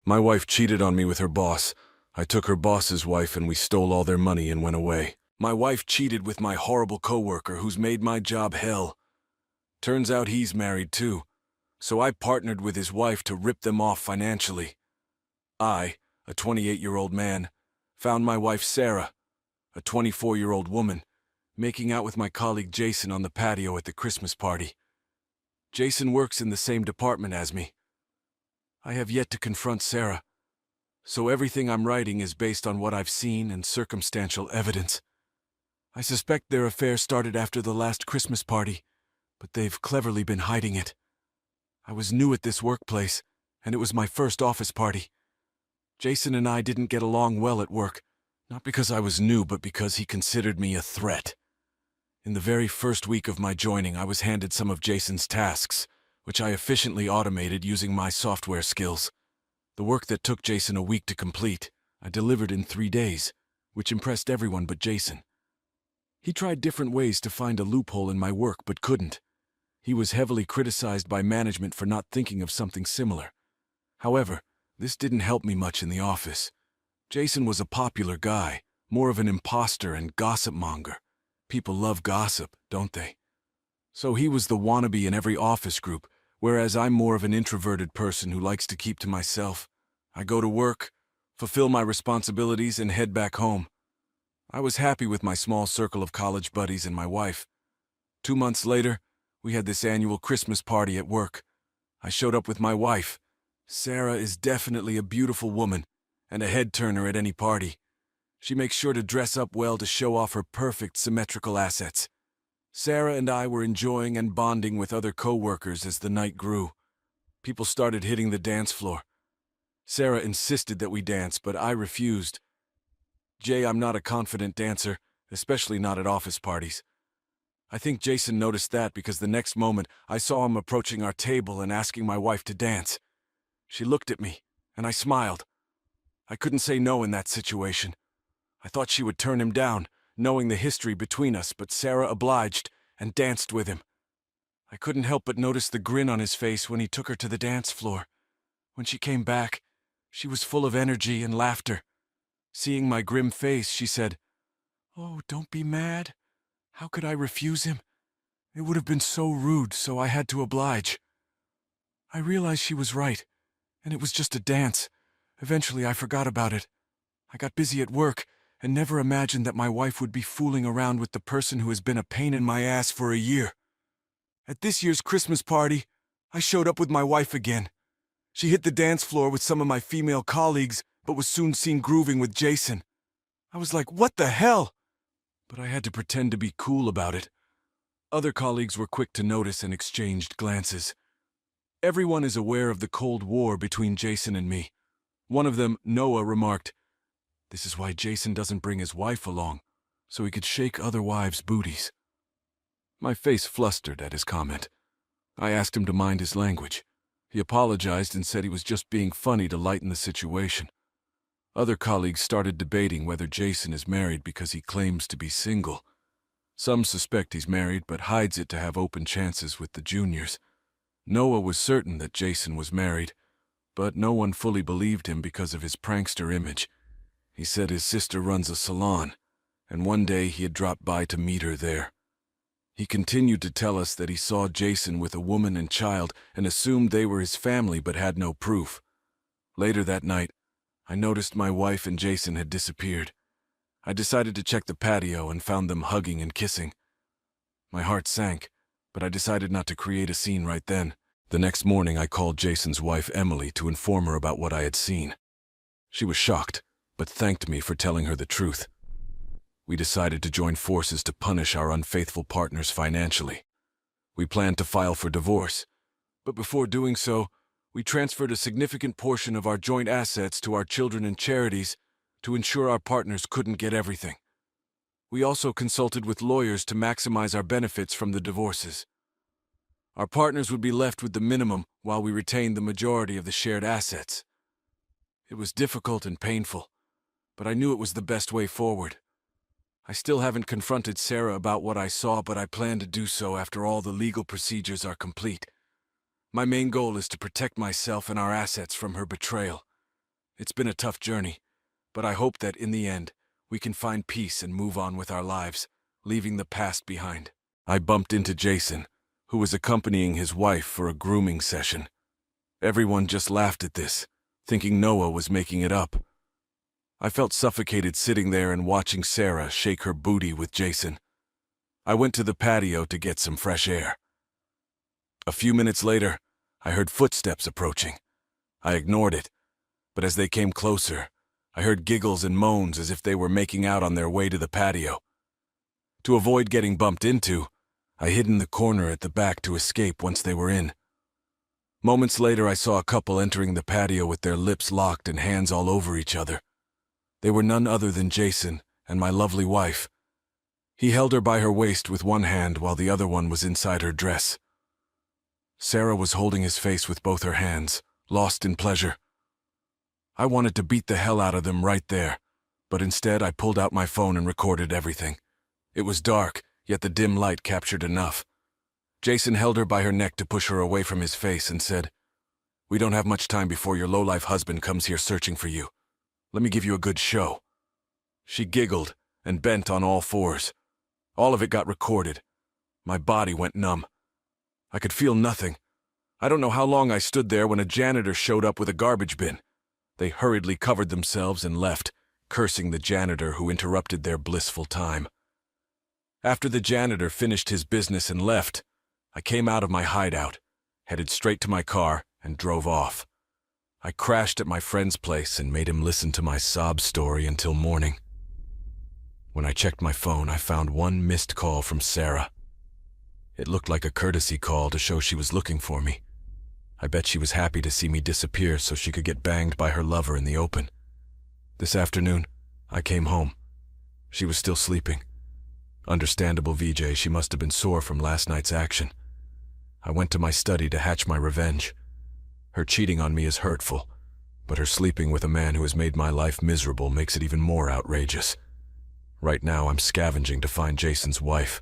My wife cheated on me with her boss. I took her boss's wife and we stole all their money and went away. My wife cheated with my horrible coworker who's made my job hell. Turns out he's married too, so I partnered with his wife to rip them off financially. I, a 28-year-old man, found my wife Sarah, a 24-year-old woman, making out with my colleague Jason on the patio at the Christmas party. Jason works in the same department as me. I have yet to confront Sarah, so everything I'm writing is based on what I've seen and circumstantial evidence. I suspect their affair started after the last Christmas party, but they've cleverly been hiding it. I was new at this workplace, and it was my first office party. Jason and I didn't get along well at work, not because I was new, but because he considered me a threat. In the very first week of my joining, I was handed some of Jason's tasks, which I efficiently automated using my software skills. The work that took Jason a week to complete, I delivered in 3 days, which impressed everyone but Jason. He tried different ways to find a loophole in my work, but couldn't. He was heavily criticized by management for not thinking of something similar. However, this didn't help me much in the office. Jason was a popular guy, more of an imposter and gossip monger. People love gossip, don't they? So he was the wannabe in every office group, whereas I'm more of an introverted person who likes to keep to myself. I go to work, fulfill my responsibilities, and head back home. I was happy with my small circle of college buddies and my wife. 2 months later, we had this annual Christmas party at work. I showed up with my wife. Sarah is definitely a beautiful woman and a head-turner at any party. She makes sure to dress up well to show off her perfect symmetrical assets. Sarah and I were enjoying and bonding with other co-workers as the night grew. People started hitting the dance floor. Sarah insisted that we dance, but I refused. I'm not a confident dancer, especially not at office parties. I think Jason noticed that because the next moment I saw him approaching our table and asking my wife to dance. She looked at me, and I smiled. I couldn't say no in that situation. I thought she would turn him down, knowing the history between us, but Sarah obliged and danced with him. I couldn't help but notice the grin on his face when he took her to the dance floor. When she came back, she was full of energy and laughter. Seeing my grim face, she said, "Oh, don't be mad. How could I refuse him? It would have been so rude, so I had to oblige." I realized she was right, and it was just a dance. Eventually, I forgot about it. I got busy at work and never imagined that my wife would be fooling around with the person who has been a pain in my ass for a year. At this year's Christmas party, I showed up with my wife again. She hit the dance floor with some of my female colleagues, but was soon seen grooving with Jason. I was like, what the hell? But I had to pretend to be cool about it. Other colleagues were quick to notice and exchanged glances. Everyone is aware of the Cold War between Jason and me. One of them, Noah, remarked, "This is why Jason doesn't bring his wife along, so he could shake other wives' booties." My face flustered at his comment. I asked him to mind his language. He apologized and said he was just being funny to lighten the situation. Other colleagues started debating whether Jason is married because he claims to be single. Some suspect he's married but hides it to have open chances with the juniors. Noah was certain that Jason was married, but no one fully believed him because of his prankster image. He said his sister runs a salon, and one day he had dropped by to meet her there. He continued to tell us that he saw Jason with a woman and child and assumed they were his family but had no proof. Later that night, I noticed my wife and Jason had disappeared. I decided to check the patio and found them hugging and kissing. My heart sank, but I decided not to create a scene right then. The next morning, I called Jason's wife, Emily, to inform her about what I had seen. She was shocked, but thanked me for telling her the truth. We decided to join forces to punish our unfaithful partners financially. We planned to file for divorce, but before doing so, we transferred a significant portion of our joint assets to our children and charities to ensure our partners couldn't get everything. We also consulted with lawyers to maximize our benefits from the divorces. Our partners would be left with the minimum while we retained the majority of the shared assets. It was difficult and painful, but I knew it was the best way forward. I still haven't confronted Sarah about what I saw, but I plan to do so after all the legal procedures are complete. My main goal is to protect myself and our assets from her betrayal. It's been a tough journey, but I hope that in the end, we can find peace and move on with our lives, leaving the past behind. I bumped into Jason, who was accompanying his wife for a grooming session. Everyone just laughed at this, thinking Noah was making it up. I felt suffocated sitting there and watching Sarah shake her booty with Jason. I went to the patio to get some fresh air. A few minutes later, I heard footsteps approaching. I ignored it, but as they came closer, I heard giggles and moans as if they were making out on their way to the patio. To avoid getting bumped into, I hid in the corner at the back to escape once they were in. Moments later, I saw a couple entering the patio with their lips locked and hands all over each other. They were none other than Jason and my lovely wife. He held her by her waist with one hand while the other one was inside her dress. Sarah was holding his face with both her hands, lost in pleasure. I wanted to beat the hell out of them right there, but instead I pulled out my phone and recorded everything. It was dark, yet the dim light captured enough. Jason held her by her neck to push her away from his face and said, "We don't have much time before your low-life husband comes here searching for you. Let me give you a good show." She giggled and bent on all fours. All of it got recorded. My body went numb. I could feel nothing. I don't know how long I stood there when a janitor showed up with a garbage bin. They hurriedly covered themselves and left, cursing the janitor who interrupted their blissful time. After the janitor finished his business and left, I came out of my hideout, headed straight to my car, and drove off. I crashed at my friend's place and made him listen to my sob story until morning. When I checked my phone, I found one missed call from Sarah. It looked like a courtesy call to show she was looking for me. I bet she was happy to see me disappear so she could get banged by her lover in the open. This afternoon, I came home. She was still sleeping. Understandable, VJ, she must have been sore from last night's action. I went to my study to hatch my revenge. Her cheating on me is hurtful, but her sleeping with a man who has made my life miserable makes it even more outrageous. Right now, I'm scavenging to find Jason's wife.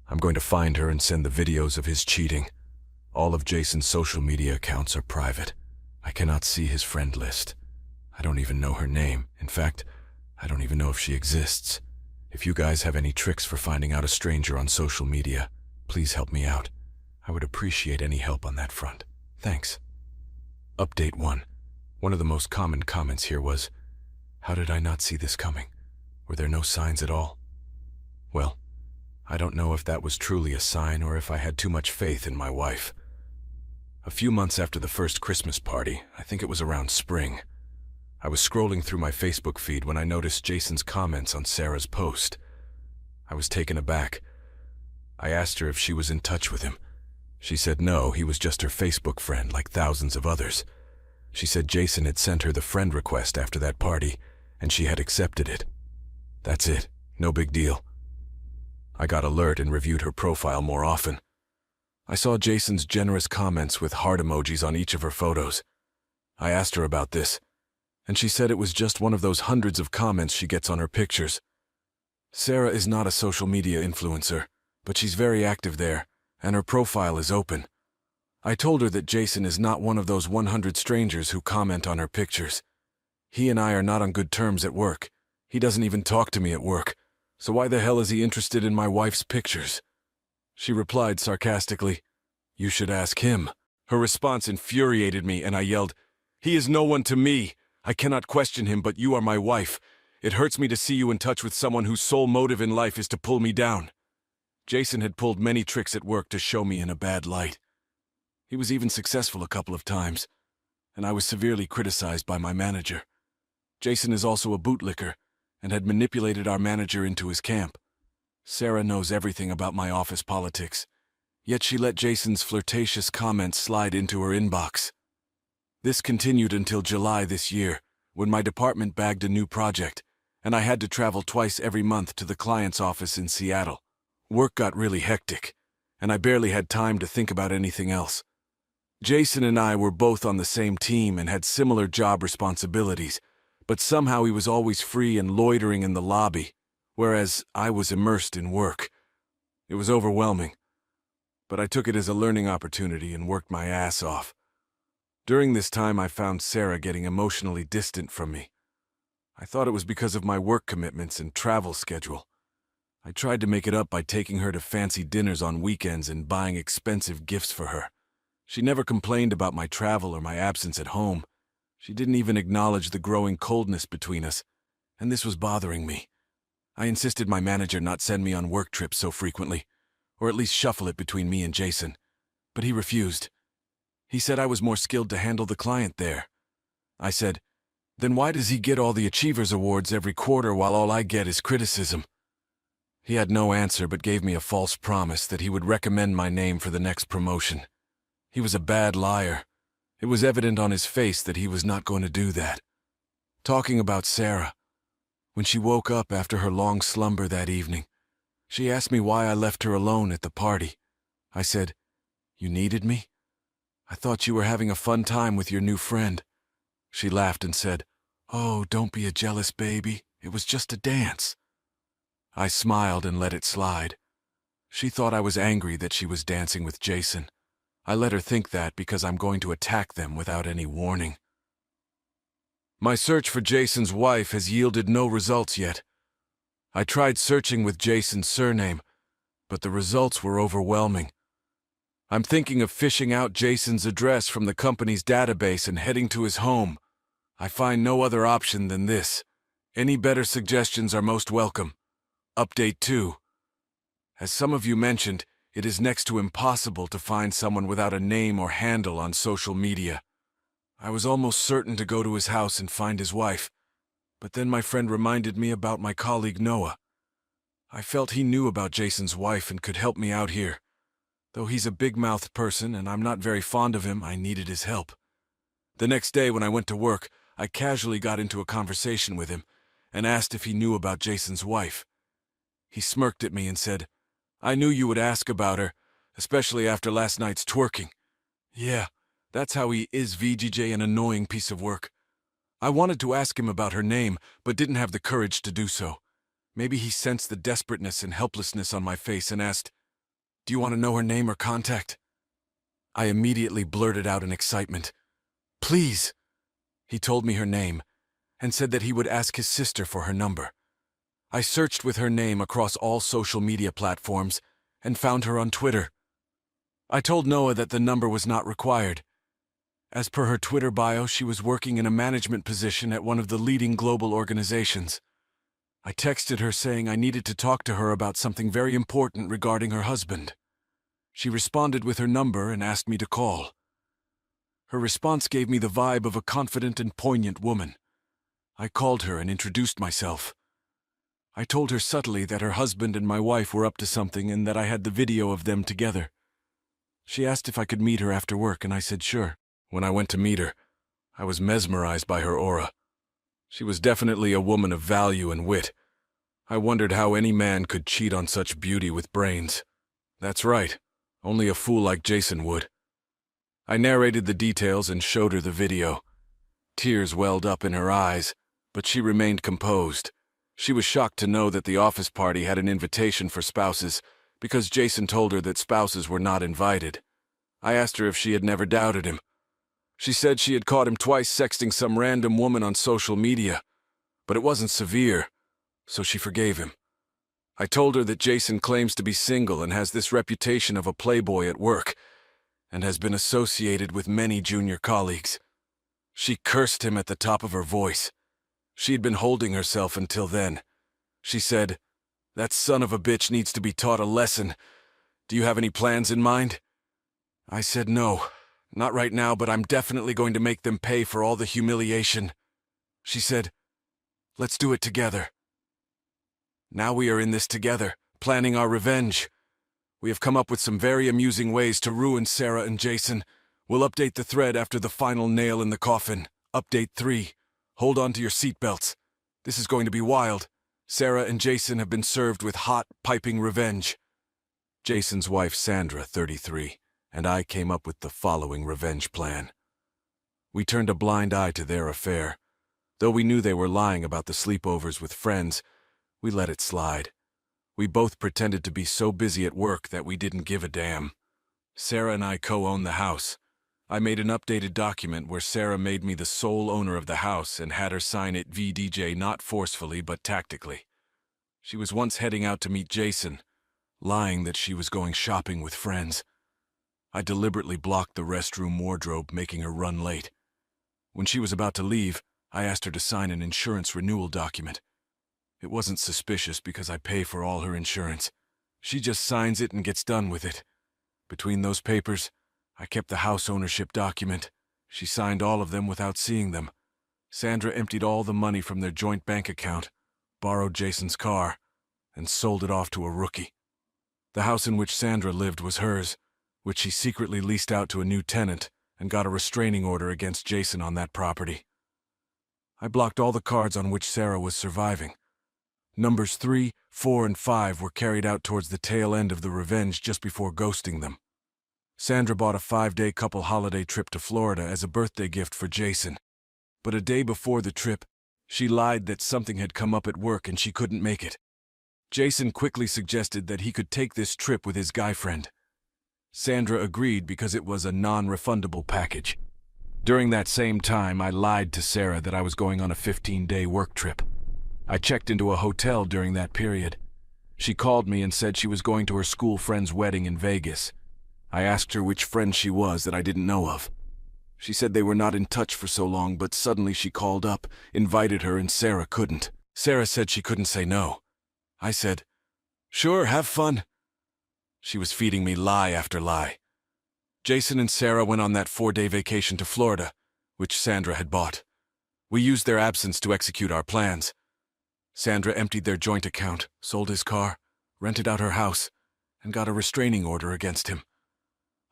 I'm going to find her and send the videos of his cheating. All of Jason's social media accounts are private. I cannot see his friend list. I don't even know her name. In fact, I don't even know if she exists. If you guys have any tricks for finding out a stranger on social media, please help me out. I would appreciate any help on that front. Thanks. Update 1. One of the most common comments here was, "How did I not see this coming? Were there no signs at all?" Well, I don't know if that was truly a sign or if I had too much faith in my wife. A few months after the first Christmas party, I think it was around spring, I was scrolling through my Facebook feed when I noticed Jason's comments on Sarah's post. I was taken aback. I asked her if she was in touch with him. She said no, he was just her Facebook friend like thousands of others. She said Jason had sent her the friend request after that party, and she had accepted it. That's it, no big deal. I got alert and reviewed her profile more often. I saw Jason's generous comments with heart emojis on each of her photos. I asked her about this, and she said it was just one of those hundreds of comments she gets on her pictures. Sarah is not a social media influencer, but she's very active there, and her profile is open. I told her that Jason is not one of those 100 strangers who comment on her pictures. He and I are not on good terms at work. He doesn't even talk to me at work, so why the hell is he interested in my wife's pictures? She replied sarcastically, "You should ask him." Her response infuriated me, and I yelled, "He is no one to me. I cannot question him, but you are my wife. It hurts me to see you in touch with someone whose sole motive in life is to pull me down." Jason had pulled many tricks at work to show me in a bad light. He was even successful a couple of times, and I was severely criticized by my manager. Jason is also a bootlicker, and had manipulated our manager into his camp. Sarah knows everything about my office politics, yet she let Jason's flirtatious comments slide into her inbox. This continued until July this year, when my department bagged a new project, and I had to travel twice every month to the client's office in Seattle. Work got really hectic, and I barely had time to think about anything else. Jason and I were both on the same team and had similar job responsibilities, but somehow he was always free and loitering in the lobby, whereas I was immersed in work. It was overwhelming, but I took it as a learning opportunity and worked my ass off. During this time, I found Sarah getting emotionally distant from me. I thought it was because of my work commitments and travel schedule. I tried to make it up by taking her to fancy dinners on weekends and buying expensive gifts for her. She never complained about my travel or my absence at home. She didn't even acknowledge the growing coldness between us, and this was bothering me. I insisted my manager not send me on work trips so frequently, or at least shuffle it between me and Jason, but he refused. He said I was more skilled to handle the client there. I said, then why does he get all the Achievers Awards every quarter while all I get is criticism? He had no answer but gave me a false promise that he would recommend my name for the next promotion. He was a bad liar. It was evident on his face that he was not going to do that. Talking about Sarah, when she woke up after her long slumber that evening, she asked me why I left her alone at the party. I said, "You needed me? I thought you were having a fun time with your new friend." She laughed and said, "Oh, don't be a jealous baby. It was just a dance." I smiled and let it slide. She thought I was angry that she was dancing with Jason. I let her think that because I'm going to attack them without any warning. My search for Jason's wife has yielded no results yet. I tried searching with Jason's surname, but the results were overwhelming. I'm thinking of fishing out Jason's address from the company's database and heading to his home. I find no other option than this. Any better suggestions are most welcome. Update 2. As some of you mentioned, it is next to impossible to find someone without a name or handle on social media. I was almost certain to go to his house and find his wife, but then my friend reminded me about my colleague Noah. I felt he knew about Jason's wife and could help me out here. Though he's a big-mouthed person and I'm not very fond of him, I needed his help. The next day when I went to work, I casually got into a conversation with him and asked if he knew about Jason's wife. He smirked at me and said, "I knew you would ask about her, especially after last night's twerking." Yeah, that's how he is, VGJ, an annoying piece of work. I wanted to ask him about her name, but didn't have the courage to do so. Maybe he sensed the desperateness and helplessness on my face and asked, "Do you want to know her name or contact?" I immediately blurted out in excitement, "Please." He told me her name and said that he would ask his sister for her number. I searched with her name across all social media platforms and found her on Twitter. I told Noah that the number was not required. As per her Twitter bio, she was working in a management position at one of the leading global organizations. I texted her saying I needed to talk to her about something very important regarding her husband. She responded with her number and asked me to call. Her response gave me the vibe of a confident and poignant woman. I called her and introduced myself. I told her subtly that her husband and my wife were up to something and that I had the video of them together. She asked if I could meet her after work, and I said sure. When I went to meet her, I was mesmerized by her aura. She was definitely a woman of value and wit. I wondered how any man could cheat on such beauty with brains. That's right, only a fool like Jason would. I narrated the details and showed her the video. Tears welled up in her eyes, but she remained composed. She was shocked to know that the office party had an invitation for spouses because Jason told her that spouses were not invited. I asked her if she had never doubted him. She said she had caught him twice sexting some random woman on social media, but it wasn't severe, so she forgave him. I told her that Jason claims to be single and has this reputation of a playboy at work, and has been associated with many junior colleagues. She cursed him at the top of her voice. She had been holding herself until then. She said, "That son of a bitch needs to be taught a lesson. Do you have any plans in mind?" I said no, not right now, but I'm definitely going to make them pay for all the humiliation. She said, "Let's do it together." Now we are in this together, planning our revenge. We have come up with some very amusing ways to ruin Sarah and Jason. We'll update the thread after the final nail in the coffin. Update 3. Hold on to your seatbelts. This is going to be wild. Sarah and Jason have been served with hot, piping revenge. Jason's wife Sandra, 33, and I came up with the following revenge plan. We turned a blind eye to their affair. Though we knew they were lying about the sleepovers with friends, we let it slide. We both pretended to be so busy at work that we didn't give a damn. Sarah and I co-own the house. I made an updated document where Sarah made me the sole owner of the house and had her sign it VDJ not forcefully but tactically. She was once heading out to meet Jason, lying that she was going shopping with friends. I deliberately blocked the restroom wardrobe, making her run late. When she was about to leave, I asked her to sign an insurance renewal document. It wasn't suspicious because I pay for all her insurance. She just signs it and gets done with it. Between those papers, I kept the house ownership document. She signed all of them without seeing them. Sandra emptied all the money from their joint bank account, borrowed Jason's car, and sold it off to a rookie. The house in which Sandra lived was hers, which she secretly leased out to a new tenant and got a restraining order against Jason on that property. I blocked all the cards on which Sarah was surviving. Numbers 3, 4, and 5 were carried out towards the tail end of the revenge just before ghosting them. Sandra bought a 5-day couple holiday trip to Florida as a birthday gift for Jason. But a day before the trip, she lied that something had come up at work and she couldn't make it. Jason quickly suggested that he could take this trip with his guy friend. Sandra agreed because it was a non-refundable package. During that same time, I lied to Sarah that I was going on a 15-day work trip. I checked into a hotel during that period. She called me and said she was going to her school friend's wedding in Vegas. I asked her which friend she was that I didn't know of. She said they were not in touch for so long, but suddenly she called up, invited her, and Sarah couldn't. Sarah said she couldn't say no. I said, "Sure, have fun." She was feeding me lie after lie. Jason and Sarah went on that 4-day vacation to Florida, which Sandra had bought. We used their absence to execute our plans. Sandra emptied their joint account, sold his car, rented out her house, and got a restraining order against him.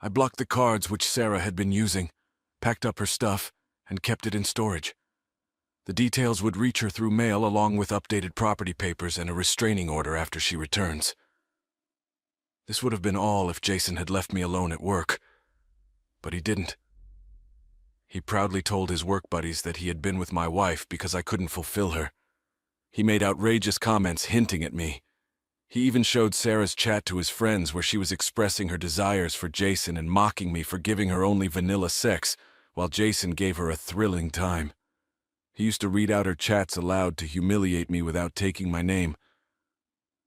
I blocked the cards which Sarah had been using, packed up her stuff, and kept it in storage. The details would reach her through mail along with updated property papers and a restraining order after she returns. This would have been all if Jason had left me alone at work, but he didn't. He proudly told his work buddies that he had been with my wife because I couldn't fulfill her. He made outrageous comments hinting at me. He even showed Sarah's chat to his friends where she was expressing her desires for Jason and mocking me for giving her only vanilla sex, while Jason gave her a thrilling time. He used to read out her chats aloud to humiliate me without taking my name.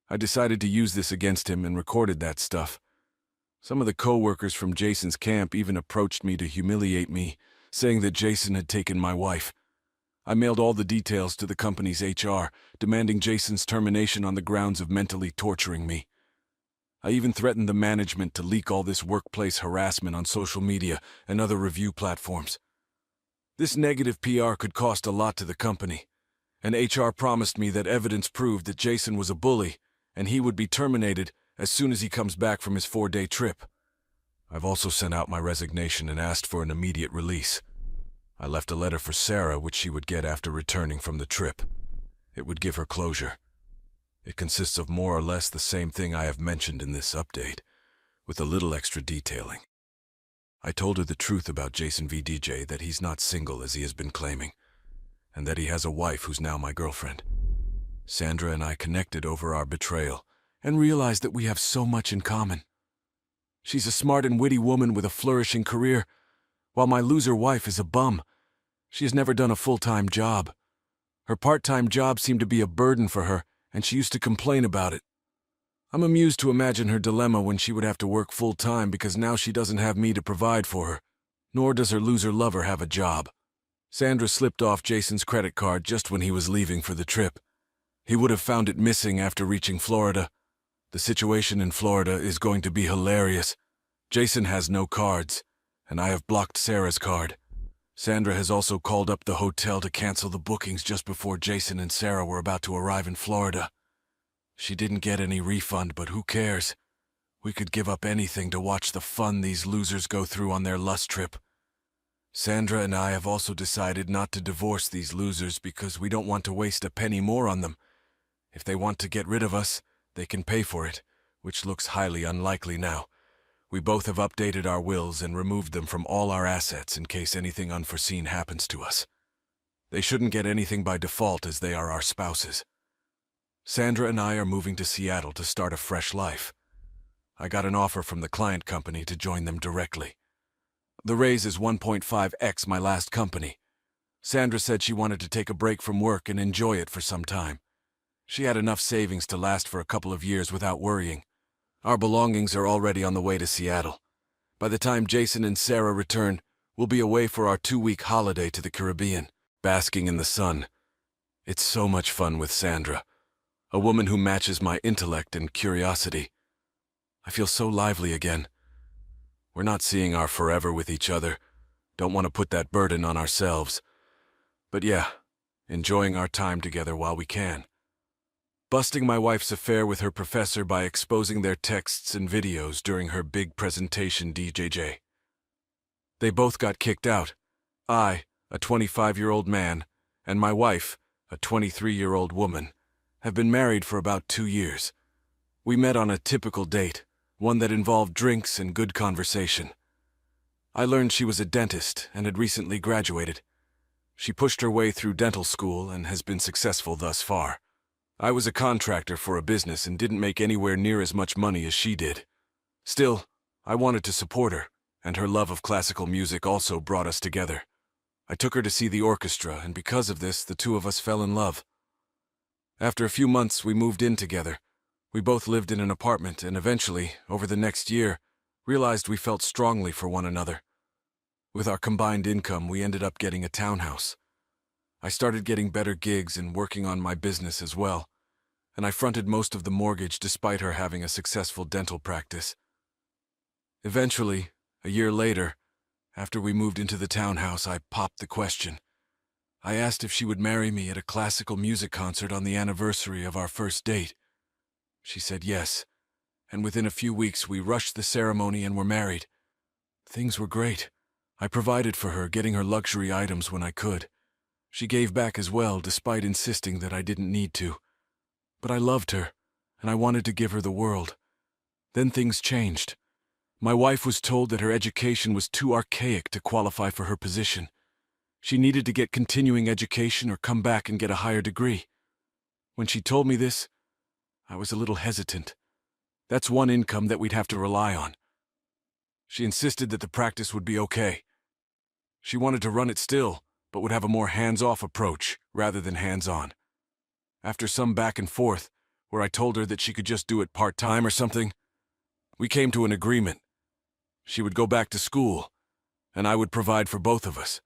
I decided to use this against him and recorded that stuff. Some of the co-workers from Jason's camp even approached me to humiliate me, saying that Jason had taken my wife. I mailed all the details to the company's HR, demanding Jason's termination on the grounds of mentally torturing me. I even threatened the management to leak all this workplace harassment on social media and other review platforms. This negative PR could cost a lot to the company, and HR promised me that evidence proved that Jason was a bully and he would be terminated as soon as he comes back from his 4-day trip. I've also sent out my resignation and asked for an immediate release. I left a letter for Sarah, which she would get after returning from the trip. It would give her closure. It consists of more or less the same thing I have mentioned in this update, with a little extra detailing. I told her the truth about Jason VDJ, that he's not single as he has been claiming, and that he has a wife who's now my girlfriend. Sandra and I connected over our betrayal and realized that we have so much in common. She's a smart and witty woman with a flourishing career, while my loser wife is a bum. She has never done a full-time job. Her part-time job seemed to be a burden for her, and she used to complain about it. I'm amused to imagine her dilemma when she would have to work full-time because now she doesn't have me to provide for her, nor does her loser lover have a job. Sandra slipped off Jason's credit card just when he was leaving for the trip. He would have found it missing after reaching Florida. The situation in Florida is going to be hilarious. Jason has no cards, and I have blocked Sarah's card. Sandra has also called up the hotel to cancel the bookings just before Jason and Sarah were about to arrive in Florida. She didn't get any refund, but who cares? We could give up anything to watch the fun these losers go through on their lust trip. Sandra and I have also decided not to divorce these losers because we don't want to waste a penny more on them. If they want to get rid of us, they can pay for it, which looks highly unlikely now. We both have updated our wills and removed them from all our assets in case anything unforeseen happens to us. They shouldn't get anything by default as they are our spouses. Sandra and I are moving to Seattle to start a fresh life. I got an offer from the client company to join them directly. The raise is 1.5x my last company. Sandra said she wanted to take a break from work and enjoy it for some time. She had enough savings to last for a couple of years without worrying. Our belongings are already on the way to Seattle. By the time Jason and Sarah return, we'll be away for our 2-week holiday to the Caribbean, basking in the sun. It's so much fun with Sandra, a woman who matches my intellect and curiosity. I feel so lively again. We're not seeing our forever with each other. Don't want to put that burden on ourselves. But yeah, enjoying our time together while we can. Busting my wife's affair with her professor by exposing their texts and videos during her big presentation DJJ. They both got kicked out. I, a 25-year-old man, and my wife, a 23-year-old woman, have been married for about 2 years. We met on a typical date, one that involved drinks and good conversation. I learned she was a dentist and had recently graduated. She pushed her way through dental school and has been successful thus far. I was a contractor for a business and didn't make anywhere near as much money as she did. Still, I wanted to support her, and her love of classical music also brought us together. I took her to see the orchestra, and because of this, the two of us fell in love. After a few months, we moved in together. We both lived in an apartment and eventually, over the next year, realized we felt strongly for one another. With our combined income, we ended up getting a townhouse. I started getting better gigs and working on my business as well, and I fronted most of the mortgage despite her having a successful dental practice. Eventually, a year later, after we moved into the townhouse, I popped the question. I asked if she would marry me at a classical music concert on the anniversary of our first date. She said yes, and within a few weeks we rushed the ceremony and were married. Things were great. I provided for her, getting her luxury items when I could. She gave back as well, despite insisting that I didn't need to. But I loved her, and I wanted to give her the world. Then things changed. My wife was told that her education was too archaic to qualify for her position. She needed to get continuing education or come back and get a higher degree. When she told me this, I was a little hesitant. That's one income that we'd have to rely on. She insisted that the practice would be okay. She wanted to run it still, but would have a more hands-off approach rather than hands-on. After some back and forth, where I told her that she could just do it part-time or something, we came to an agreement. She would go back to school, and I would provide for both of us.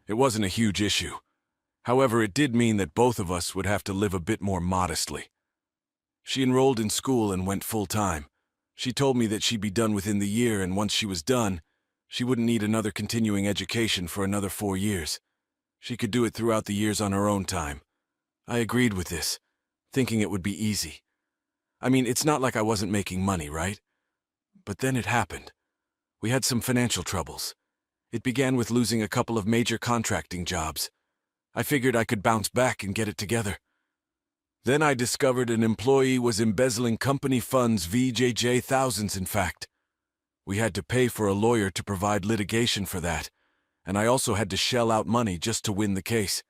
It wasn't a huge issue. However, it did mean that both of us would have to live a bit more modestly. She enrolled in school and went full-time. She told me that she'd be done within the year, and once she was done, she wouldn't need another continuing education for another 4 years. She could do it throughout the years on her own time. I agreed with this, thinking it would be easy. I mean, it's not like I wasn't making money, right? But then it happened. We had some financial troubles. It began with losing a couple of major contracting jobs. I figured I could bounce back and get it together. Then I discovered an employee was embezzling company funds, VJJ thousands in fact. We had to pay for a lawyer to provide litigation for that, and I also had to shell out money just to win the case.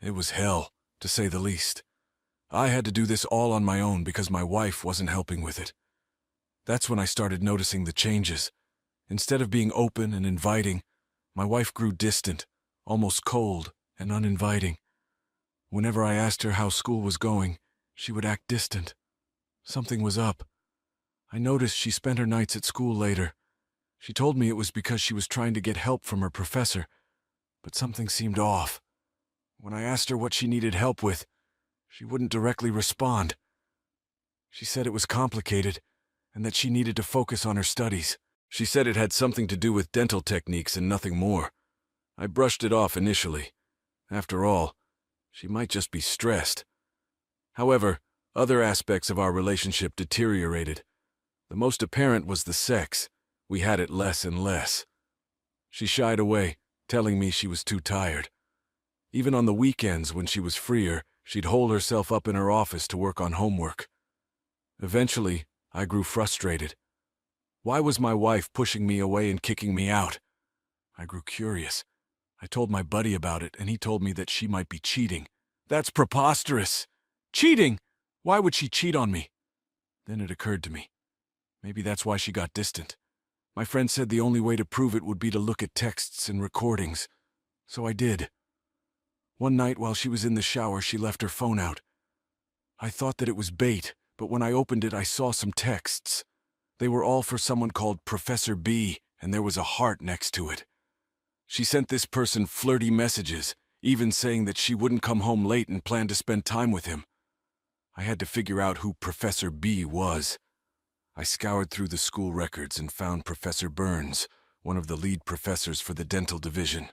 It was hell, to say the least. I had to do this all on my own because my wife wasn't helping with it. That's when I started noticing the changes. Instead of being open and inviting, my wife grew distant, almost cold and uninviting. Whenever I asked her how school was going, she would act distant. Something was up. I noticed she spent her nights at school later. She told me it was because she was trying to get help from her professor, but something seemed off. When I asked her what she needed help with, she wouldn't directly respond. She said it was complicated and that she needed to focus on her studies. She said it had something to do with dental techniques and nothing more. I brushed it off initially. After all, she might just be stressed. However, other aspects of our relationship deteriorated. The most apparent was the sex. We had it less and less. She shied away, telling me she was too tired. Even on the weekends when she was freer, she'd hole herself up in her office to work on homework. Eventually, I grew frustrated. Why was my wife pushing me away and kicking me out? I grew curious. I told my buddy about it, and he told me that she might be cheating. That's preposterous! Cheating! Why would she cheat on me? Then it occurred to me. Maybe that's why she got distant. My friend said the only way to prove it would be to look at texts and recordings, so I did. One night while she was in the shower, she left her phone out. I thought that it was bait, but when I opened it, I saw some texts. They were all for someone called Professor B, and there was a heart next to it. She sent this person flirty messages, even saying that she wouldn't come home late and planned to spend time with him. I had to figure out who Professor B was. I scoured through the school records and found Professor Burns, one of the lead professors for the dental division.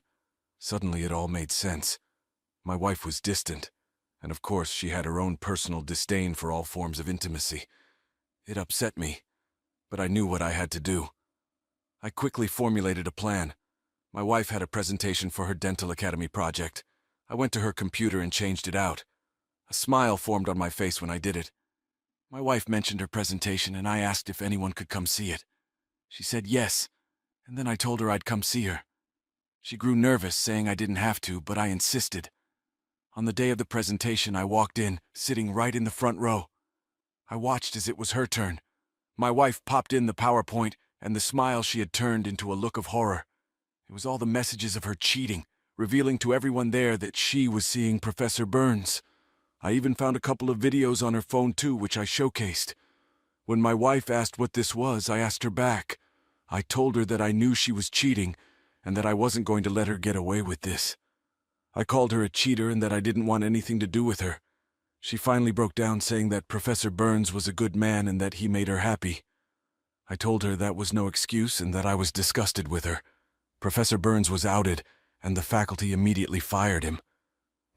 Suddenly it all made sense. My wife was distant, and of course she had her own personal disdain for all forms of intimacy. It upset me, but I knew what I had to do. I quickly formulated a plan. My wife had a presentation for her dental academy project. I went to her computer and changed it out. A smile formed on my face when I did it. My wife mentioned her presentation, and I asked if anyone could come see it. She said yes, and then I told her I'd come see her. She grew nervous, saying I didn't have to, but I insisted. On the day of the presentation, I walked in, sitting right in the front row. I watched as it was her turn. My wife popped in the PowerPoint, and the smile she had turned into a look of horror. It was all the messages of her cheating, revealing to everyone there that she was seeing Professor Burns. I even found a couple of videos on her phone too, which I showcased. When my wife asked what this was, I asked her back. I told her that I knew she was cheating, and that I wasn't going to let her get away with this. I called her a cheater and that I didn't want anything to do with her. She finally broke down, saying that Professor Burns was a good man and that he made her happy. I told her that was no excuse and that I was disgusted with her. Professor Burns was outed, and the faculty immediately fired him.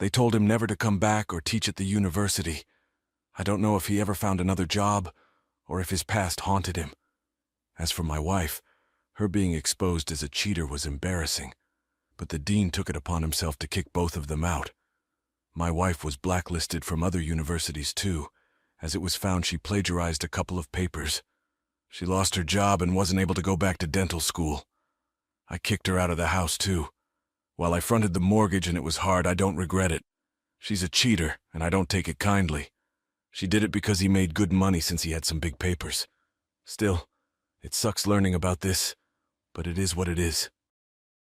They told him never to come back or teach at the university. I don't know if he ever found another job, or if his past haunted him. As for my wife, her being exposed as a cheater was embarrassing, but the dean took it upon himself to kick both of them out. My wife was blacklisted from other universities too, as it was found she plagiarized a couple of papers. She lost her job and wasn't able to go back to dental school. I kicked her out of the house too. While I fronted the mortgage and it was hard, I don't regret it. She's a cheater, and I don't take it kindly. She did it because he made good money since he had some big papers. Still, it sucks learning about this, but it is what it is.